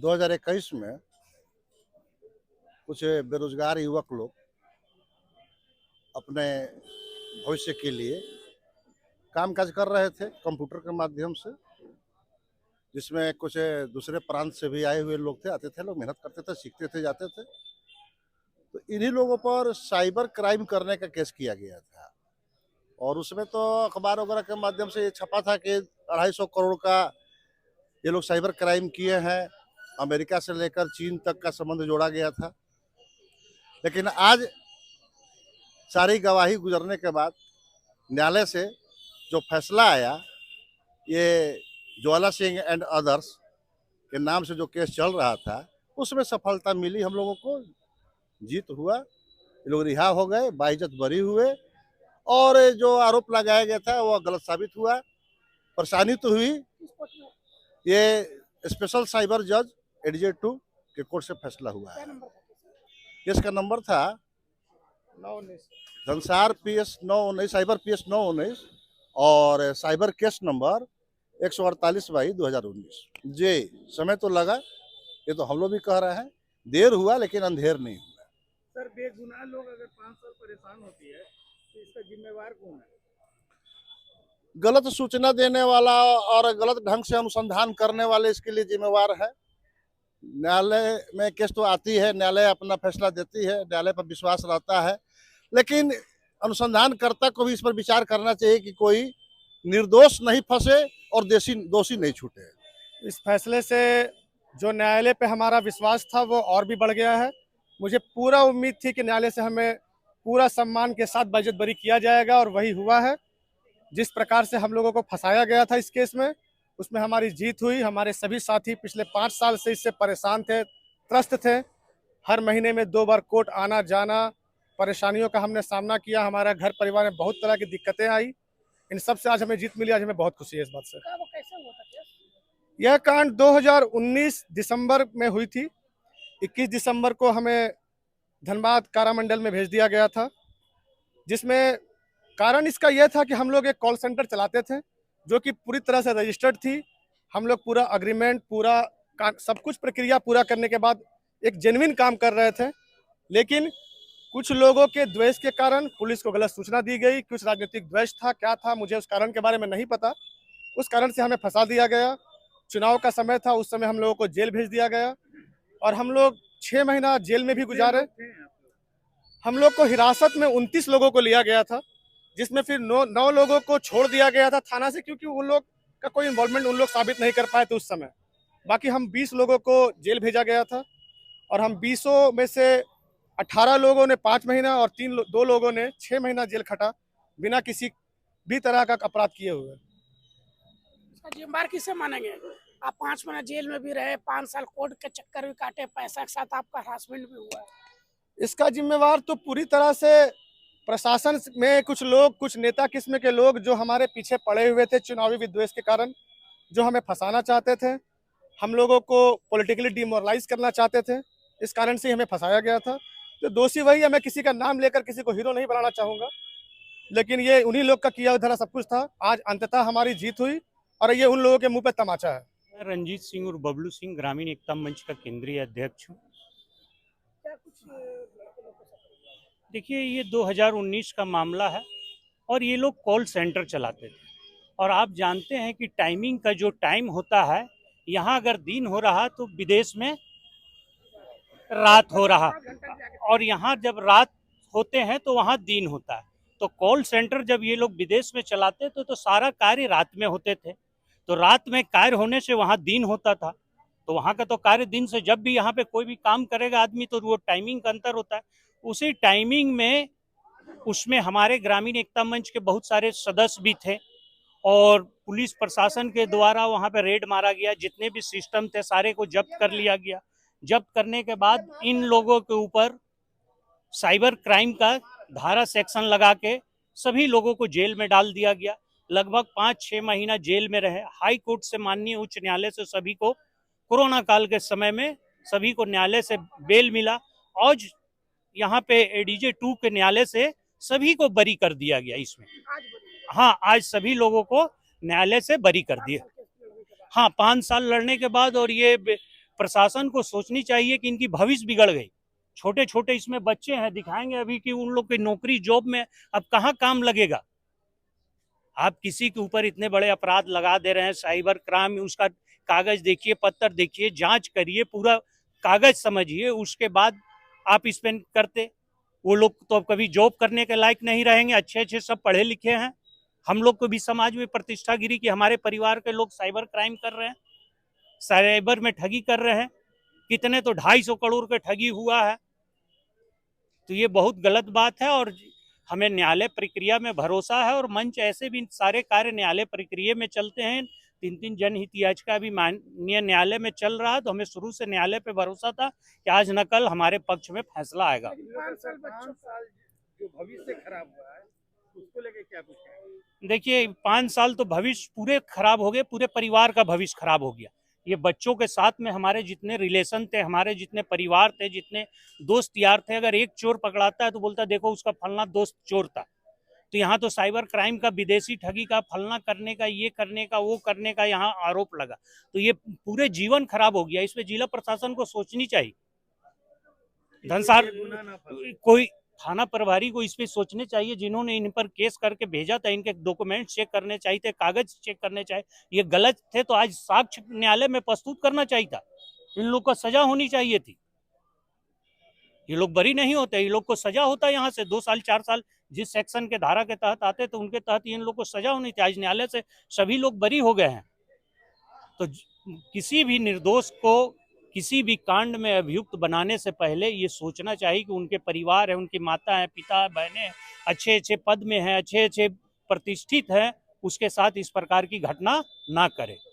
2021 में कुछ बेरोजगार युवक लोग अपने भविष्य के लिए कामकाज कर रहे थे कंप्यूटर के माध्यम से, जिसमें कुछ दूसरे प्रांत से भी आए हुए लोग थे, आते थे, लोग मेहनत करते थे, सीखते थे, जाते थे। तो इन्हीं लोगों पर साइबर क्राइम करने का केस किया गया था और उसमें तो अखबार वगैरह के माध्यम से ये छपा था कि 250 करोड़ का ये लोग साइबर क्राइम किए हैं। अमेरिका से लेकर चीन तक का संबंध जोड़ा गया था। लेकिन आज सारी गवाही गुजरने के बाद न्यायालय से जो फैसला आया, ये ज्वाला सिंह एंड अदर्स के नाम से जो केस चल रहा था, उसमें सफलता मिली। हम लोगों को जीत हुआ, ये लोग रिहा हो गए, बाइज्जत बरी हुए और जो आरोप लगाया गया था वो गलत साबित हुआ। परेशानी तो हुई, ये स्पेशल साइबर जज एडीजे 2 के कोर्ट से फैसला हुआ है। केस का नंबर था 919 संसार PS 919, साइबर PS 919 और साइबर केस नंबर 148/2019। जी, समय तो लगा, ये तो हम लोग भी कह रहे हैं, देर हुआ लेकिन अंधेर नहीं हुआ। सर, बेगुनाह लोग अगर 5 साल परेशान होती है तो इसका जिम्मेवार कौन है? गलत सूचना देने वाला और गलत ढंग से अनुसंधान करने वाले इसके लिए जिम्मेवार है। न्यायालय में केस तो आती है, न्यायालय अपना फैसला देती है, न्यायालय पर विश्वास रहता है, लेकिन अनुसंधानकर्ता को भी इस पर विचार करना चाहिए कि कोई निर्दोष नहीं फंसे और दोषी नहीं छूटे। इस फैसले से जो न्यायालय पे हमारा विश्वास था वो और भी बढ़ गया है। मुझे पूरा उम्मीद थी कि न्यायालय से हमें पूरा सम्मान के साथ बाइज्जत बरी किया जाएगा और वही हुआ है। जिस प्रकार से हम लोगों को फंसाया गया था इस केस में, उसमें हमारी जीत हुई। हमारे सभी साथी पिछले 5 साल से इससे परेशान थे, त्रस्त थे। हर महीने में 2 बार कोर्ट आना जाना, परेशानियों का हमने सामना किया। हमारा घर परिवार में बहुत तरह की दिक्कतें आई। इन सब से आज हमें जीत मिली, आज हमें बहुत खुशी है इस बात से। वो कैसे हुआ था केस? यह कांड 2019 दिसंबर में हुई थी। 21 दिसंबर को हमें धनबाद कारा मंडल में भेज दिया गया था, जिसमें कारण इसका यह था कि हम लोग एक कॉल सेंटर चलाते थे जो कि पूरी तरह से रजिस्टर्ड थी। हम लोग पूरा अग्रीमेंट, पूरा सब कुछ प्रक्रिया पूरा करने के बाद एक जेन्युइन काम कर रहे थे, लेकिन कुछ लोगों के द्वेष के कारण पुलिस को गलत सूचना दी गई। कुछ राजनीतिक द्वेष था, क्या था मुझे उस कारण के बारे में नहीं पता। उस कारण से हमें फंसा दिया गया। चुनाव का समय था, उस समय हम लोगों को जेल भेज दिया गया और हम लोग 6 महीना जेल में भी गुजारे। हम लोग को हिरासत में 29 लोगों को लिया गया था, जिसमें फिर 9 लोगों को छोड़ दिया गया था थाना से, क्योंकि उन लोग का कोई इन्वॉल्वमेंट उन लोग साबित नहीं कर पाए थे उस समय। बाकी हम 20 लोगों को जेल भेजा गया था और हम 20 में से 18 लोगों ने 5 महीना और 2 लोगों ने 6 महीना जेल खटा, बिना किसी भी तरह का अपराध किए हुए। इसका जिम्मेदार किसे मानेंगे? आप 5 महीना जेल में भी रहे, 5 साल कोर्ट के चक्कर भी काटे, पैसा के साथ आपका हरासमेंट भी हुआ है। इसका जिम्मेवार तो पूरी तरह से प्रशासन में कुछ लोग, कुछ नेता किस्म के लोग जो हमारे पीछे पड़े हुए थे चुनावी विद्वेष के कारण, जो हमें फंसाना चाहते थे, हम लोगों को पॉलिटिकली डिमोरलाइज करना चाहते थे। इस कारण से हमें फंसाया गया था। तो दोषी वही है। मैं किसी का नाम लेकर किसी को हीरो नहीं बनाना चाहूँगा, लेकिन ये उन्हीं लोग का किया हुआ सब कुछ था। आज अंततः हमारी जीत हुई और ये उन लोगों के मुंह पे तमाचा है। मैं रंजीत सिंह और बबलू सिंह ग्रामीण एकता मंच का केंद्रीय अध्यक्ष हूँ। क्या कुछ देखिए, ये 2019 का मामला है और ये लोग कॉल सेंटर चलाते थे और आप जानते हैं कि टाइमिंग का जो टाइम होता है, यहाँ अगर दिन हो रहा तो विदेश में रात हो रहा, और यहाँ जब रात होते हैं तो वहाँ दिन होता है। तो कॉल सेंटर जब ये लोग विदेश में चलाते थे तो सारा कार्य रात में होते थे, तो रात में कार्य होने से वहाँ दिन होता था। तो वहाँ का तो कार्य दिन से, जब भी यहाँ पे कोई भी काम करेगा आदमी तो वो टाइमिंग का अंतर होता है। उसी टाइमिंग में उसमें हमारे ग्रामीण एकता मंच के बहुत सारे सदस्य भी थे और पुलिस प्रशासन के द्वारा वहाँ पे रेड मारा गया। जितने भी सिस्टम थे सारे को जब्त कर लिया गया। जब्त करने के बाद इन लोगों के ऊपर साइबर क्राइम का धारा सेक्शन लगा के सभी लोगों को जेल में डाल दिया गया। लगभग 5-6 महीना जेल में रहे। हाई कोर्ट से, माननीय उच्च न्यायालय से सभी को कोरोना काल के समय में सभी को न्यायालय से बेल मिला। आज यहाँ पे एडीजे 2 के न्यायालय से सभी को बरी कर दिया गया इसमें। हाँ, आज सभी लोगों को न्यायालय से बरी कर दिया। हाँ, 5 साल लड़ने के बाद और ये प्रशासन को सोचनी चाहिए कि इनकी भविष्य बिगड़ गई। छोटे छोटे इसमें बच्चे हैं, दिखाएंगे अभी कि उन लोग की नौकरी जॉब में अब कहाँ काम लगेगा। आप किसी के ऊपर इतने बड़े अपराध लगा दे रहे हैं, साइबर क्राइम, उसका कागज देखिए, पत्र देखिए, जांच करिए, पूरा कागज समझिए, उसके बाद आप इस पे करते। वो लोग तो अब कभी जॉब करने के लायक नहीं रहेंगे। अच्छे अच्छे सब पढ़े लिखे हैं, हम लोग को भी समाज में प्रतिष्ठा गिरी कि हमारे परिवार के लोग साइबर क्राइम कर रहे हैं, साइबर में ठगी कर रहे हैं। कितने तो 250 करोड़ के ठगी हुआ है। तो ये बहुत गलत बात है और हमें न्यायालय प्रक्रिया में भरोसा है और मंच ऐसे भी सारे कार्य न्यायालय प्रक्रिया में चलते हैं। 3 जनहित याचिका भी माननीय न्यायालय में चल रहा है, तो हमें शुरू से न्यायालय पे भरोसा था कि आज न कल हमारे पक्ष में फैसला आएगा। 5 साल बच्चों जो भविष्य खराब हुआ है उसको लेके क्या कुछ है? देखिए 5 साल तो भविष्य पूरे खराब हो गए, पूरे परिवार का भविष्य खराब हो गया। ये बच्चों के साथ में हमारे जितने रिलेशन थे, हमारे जितने परिवार थे, जितने दोस्त यार थे, अगर एक चोर पकड़ाता है तो बोलता देखो उसका फलना दोस्त चोर था। तो यहाँ तो साइबर क्राइम का, विदेशी ठगी का, फलना करने का, ये करने का, वो करने का यहाँ आरोप लगा। तो ये पूरे जीवन खराब हो गया। इसमें जिला प्रशासन को सोचनी चाहिए। धनसार कोई थाना प्रभारी को इस पे सोचने चाहिए, जिन्होंने इन पर केस करके भेजा था, इनके डॉक्यूमेंट चेक करने चाहिए थे, कागज चेक करने चाहिए। ये गलत थे तो आज साक्ष्य न्यायालय में प्रस्तुत करना चाहिए था। इन लोग को सजा होनी चाहिए थी। ये लोग बरी नहीं होते, ये लोग को सजा होता है। यहाँ से 2 साल 4 साल जिस सेक्शन के धारा के तहत आते तो उनके तहत इन लोग को सजा होनी थी। आज न्यायालय से सभी लोग बरी हो गए हैं। तो किसी भी निर्दोष को किसी भी कांड में अभियुक्त बनाने से पहले ये सोचना चाहिए कि उनके परिवार है, उनकी माता है, पिता है, बहनें अच्छे अच्छे पद में हैं, अच्छे अच्छे प्रतिष्ठित हैं, उसके साथ इस प्रकार की घटना ना करे।